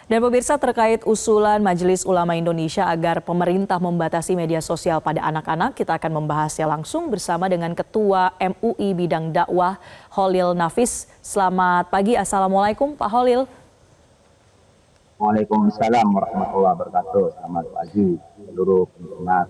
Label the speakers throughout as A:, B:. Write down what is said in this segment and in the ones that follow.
A: Dan pemirsa, terkait usulan Majelis Ulama Indonesia agar pemerintah membatasi media sosial pada anak-anak, kita akan membahasnya langsung bersama dengan Ketua MUI Bidang Dakwah Holil Nafis. Selamat pagi, Assalamualaikum Pak Holil.
B: Waalaikumsalam warahmatullahi wabarakatuh. Selamat pagi seluruh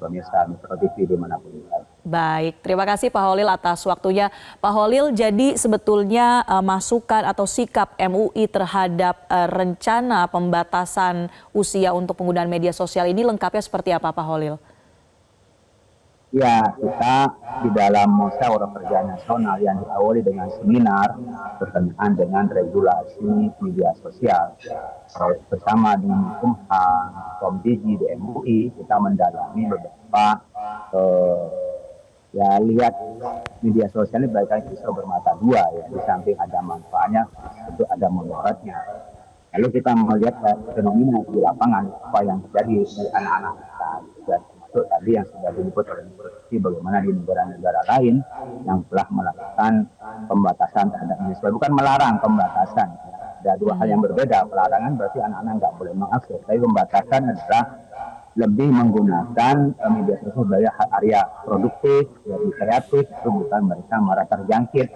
B: pemirsa Metro TV dimanapun berada.
A: Baik, terima kasih Pak Holil atas waktunya. Pak Holil, jadi sebetulnya masukan atau sikap MUI terhadap rencana pembatasan usia untuk penggunaan media sosial ini lengkapnya seperti apa Pak Holil?
B: Ya, kita di dalam musyawarah kerja nasional yang diawali dengan seminar berkenaan dengan regulasi media sosial bersama dengan Kumham, Komdigi di MUI, kita mendalami beberapa lihat media sosial ini bagaikan pisau bermata dua ya, di samping ada manfaatnya itu ada mudaratnya. Lalu kita melihat fenomena di lapangan apa yang terjadi di anak-anak kita, dan termasuk tadi yang sudah diliput oleh seperti bagaimana di negara-negara lain yang telah melakukan pembatasan terhadap media sosial, bukan melarang, pembatasan. Ada dua hal yang berbeda. Pelarangan berarti anak-anak nggak boleh mengakses, tapi pembatasan adalah lebih menggunakan media sosial sebagai area produktif, lebih kreatif, itu bukan mereka merasa terjangkit.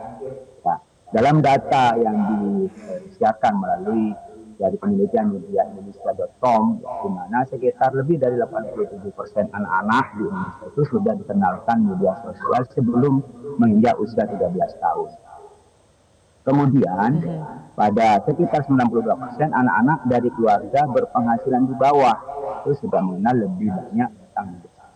B: Nah, dalam data yang disiarkan melalui dari penelitian media Indonesia.com, di mana sekitar lebih dari 87% anak-anak di Indonesia itu sudah dikenalkan media sosial sebelum menginjak usia 13 tahun. Kemudian pada sekitar 92% anak-anak dari keluarga berpenghasilan di bawah itu sudah mengenal lebih banyak tentang media sosial.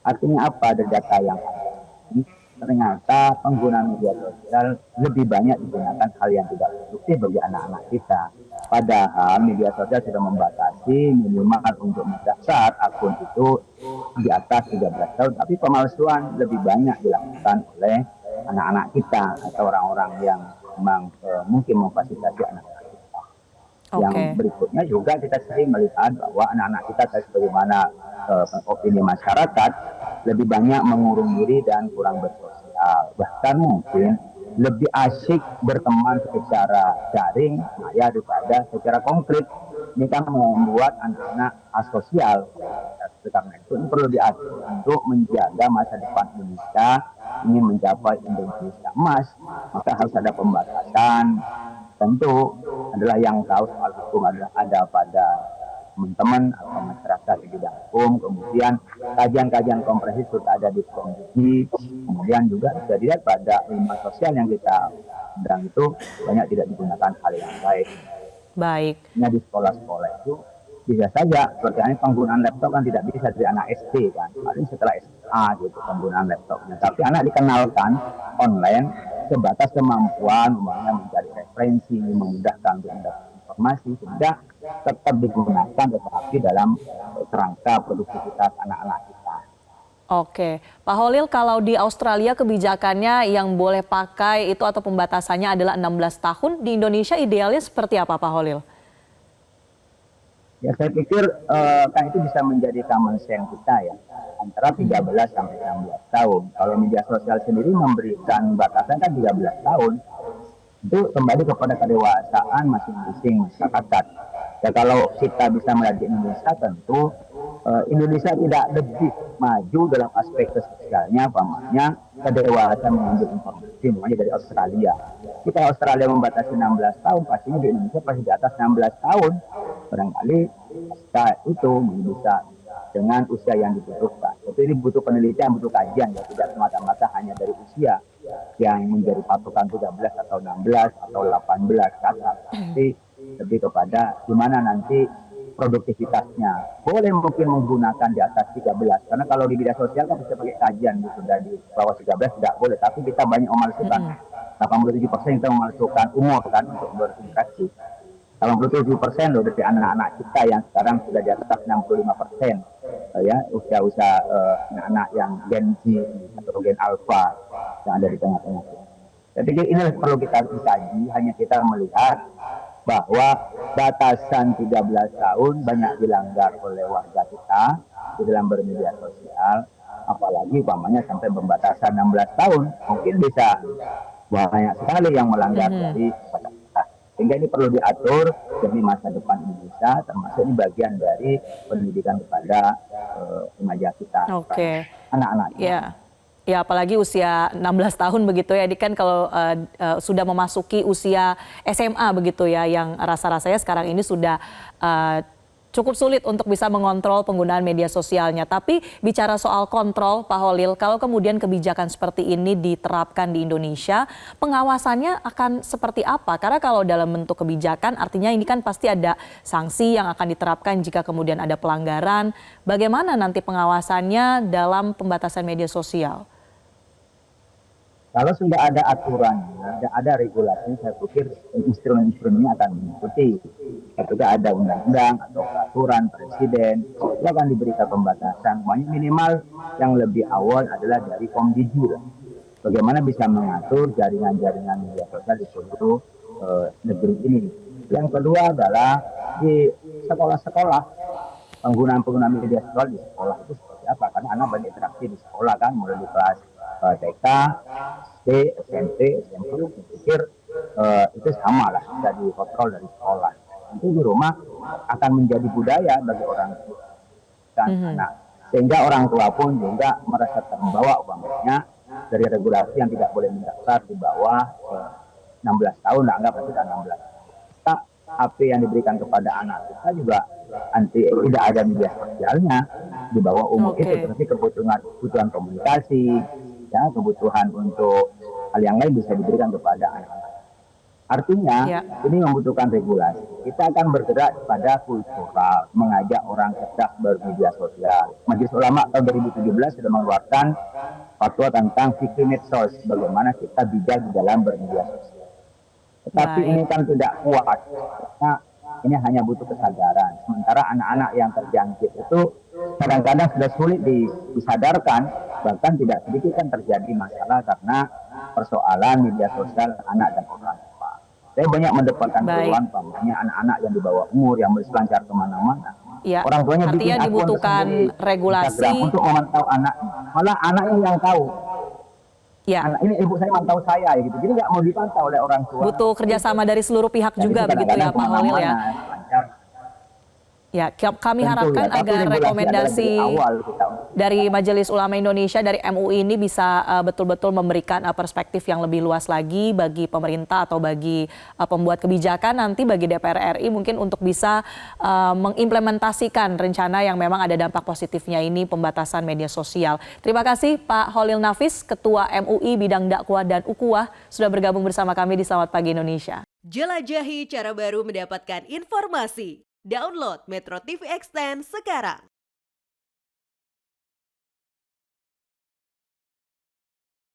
B: Artinya apa? Dari data yang ada ini, ternyata pengguna media sosial lebih banyak digunakan hal yang tidak produktif bagi anak-anak kita. Padahal media sosial sudah membatasi minimal untuk mendaftar akun itu di atas 13 tahun, tapi pemalsuan lebih banyak dilakukan oleh anak-anak kita atau orang-orang yang memang mungkin memfasilitasi anak-anak kita. Yang berikutnya juga kita sering melihat bahwa anak-anak kita sebagaimana opini masyarakat lebih banyak mengurung diri dan kurang bersosial. Bahkan mungkin lebih asyik berteman secara daring daripada secara konkret. Ini kan membuat anak-anak asosial. Karena itu ini perlu diatur untuk menjaga masa depan Indonesia, ini mencapai Indonesia emas, maka harus ada pembatasan. Tentu adalah yang tahu soal hukum adalah ada pada teman-teman atau masyarakat di bidang hukum. Kemudian kajian-kajian komprehensif sudah ada di Komdigi. Kemudian juga bisa dilihat pada ilmu sosial yang kita sedang itu banyak tidak digunakan hal yang baik.
A: Baik.
B: Nah, di sekolah-sekolah itu bisa saja seperti ini penggunaan laptop kan tidak bisa dari anak SD kan, paling setelah SMA gitu penggunaan laptopnya. Tapi anak dikenalkan online sebatas kemampuan umpamanya mencari referensi, memudahkan untuk mendapatkan informasi, sehingga tetap digunakan tetapi dalam kerangka produktivitas anak-anak kita.
A: Oke, Pak Holil, kalau di Australia kebijakannya yang boleh pakai itu atau pembatasannya adalah 16 tahun, di Indonesia idealnya seperti apa Pak Holil?
B: Ya, saya pikir kan itu bisa menjadi common sense kita ya, antara 13 sampai 16 tahun. Kalau media sosial sendiri memberikan batasan kan 13 tahun. Itu kembali kepada kedewasaan masing-masing masyarakat. Ya, kalau kita bisa melihat di Indonesia, tentu Indonesia tidak lebih maju dalam aspek sosialnya, pamannya kedewasaan mengambil informasi, makanya dari Australia. Jika Australia membatasi 16 tahun, pastinya di Indonesia pasti di atas 16 tahun. Barangkali kita itu bisa dengan usia yang dibutuhkan. Tapi ini butuh penelitian, butuh kajian, ya tidak semata-mata hanya dari usia yang menjadi patokan 13 atau 16 atau 18 kata. Tapi lebih kepada gimana nanti produktivitasnya. Boleh mungkin menggunakan di atas 13, karena kalau di media sosial kan bisa pakai kajian sudah di bawah 13 tidak boleh, tapi kita banyak memalsukan. 87% kita memalsukan umur kan untuk berinteraksi. 87% loh dari anak-anak kita yang sekarang sudah di atas 65%. Ya, usia-usia anak-anak yang Gen Z atau Gen Alpha yang ada di tengah-tengah. Saya pikir ini perlu kita kaji, hanya kita melihat bahwa batasan 13 tahun banyak dilanggar oleh warga kita di dalam bermedia sosial, apalagi umpamanya sampai pembatasan 16 tahun, mungkin bisa banyak sekali yang melanggar dari batasan. Sehingga ini perlu diatur demi masa depan Indonesia, termasuk ini bagian dari pendidikan kepada remaja kita,
A: Oke.
B: anak-anak.
A: Ya. Ya, apalagi usia 16 tahun begitu ya. Ini kan kalau sudah memasuki usia SMA begitu ya, yang rasa-rasanya sekarang ini sudah cukup sulit untuk bisa mengontrol penggunaan media sosialnya. Tapi bicara soal kontrol, Pak Holil, kalau kemudian kebijakan seperti ini diterapkan di Indonesia, pengawasannya akan seperti apa? Karena kalau dalam bentuk kebijakan, artinya ini kan pasti ada sanksi yang akan diterapkan jika kemudian ada pelanggaran. Bagaimana nanti pengawasannya dalam pembatasan media sosial?
B: Kalau sudah ada aturannya, ada regulasinya, saya pikir instrumen-instrumennya akan mengikuti. Ketika ada undang-undang atau peraturan presiden, itu akan diberikan pembatasan. Minimal yang lebih awal adalah dari Komdiju. Bagaimana bisa mengatur jaringan-jaringan media sosial di seluruh negeri ini. Yang kedua adalah di sekolah-sekolah, penggunaan media sosial di sekolah itu seperti apa? Karena anak banyak interaksi di sekolah kan, mulai di kelas TK, SD, SMP, SMP, saya pikir itu sama lah, bisa dikontrol dari sekolah. Itu di rumah akan menjadi budaya bagi orang tua dan anak. Sehingga orang tua pun juga merasa terbawa umpamanya dari regulasi yang tidak boleh mendaftar di bawah 16 tahun, anggap sudah 16. Kita, HP yang diberikan kepada anak kita juga tidak ada media sosialnya di bawah umur itu, tapi kebutuhan komunikasi, ya, kebutuhan untuk hal yang lain bisa diberikan kepada anak-anak. Artinya ini membutuhkan regulasi. Kita akan bergerak pada kultural, mengajak orang cerdas bermedia sosial. Majelis Ulama tahun 2017 sudah mengeluarkan fatwa tentang fikih medsos, bagaimana kita bijak di dalam bermedia sosial. Tetapi ini kan tidak kuat, karena ini hanya butuh kesadaran. Sementara anak-anak yang terjangkit itu kadang-kadang sudah sulit disadarkan, bahkan tidak sedikit kan terjadi masalah karena persoalan media sosial anak dan orang tua. Saya banyak mendapatkan keluhan, pamannya anak-anak yang di bawah umur yang berselancar kemana-mana.
A: Ya,
B: orang tuanya
A: artinya
B: bikin
A: dibutuhkan regulasi
B: untuk memantau anak, malah anaknya yang tahu.
A: Ya.
B: Anak ini ibu saya mantau saya gitu, jadi nggak mau dipantau oleh orang tua.
A: Butuh kerjasama dari seluruh pihak juga begitu ya Pak Holil ya. Ya, kami harapkan agar rekomendasi dari Majelis Ulama Indonesia, dari MUI ini bisa betul-betul memberikan perspektif yang lebih luas lagi bagi pemerintah atau bagi pembuat kebijakan nanti, bagi DPR RI mungkin untuk bisa mengimplementasikan rencana yang memang ada dampak positifnya ini, pembatasan media sosial. Terima kasih Pak Holil Nafis, Ketua MUI Bidang Dakwah dan Ukhuwah, sudah bergabung bersama kami di Selamat Pagi Indonesia.
C: Jelajahi cara baru mendapatkan informasi. Download Metro TV Extend sekarang.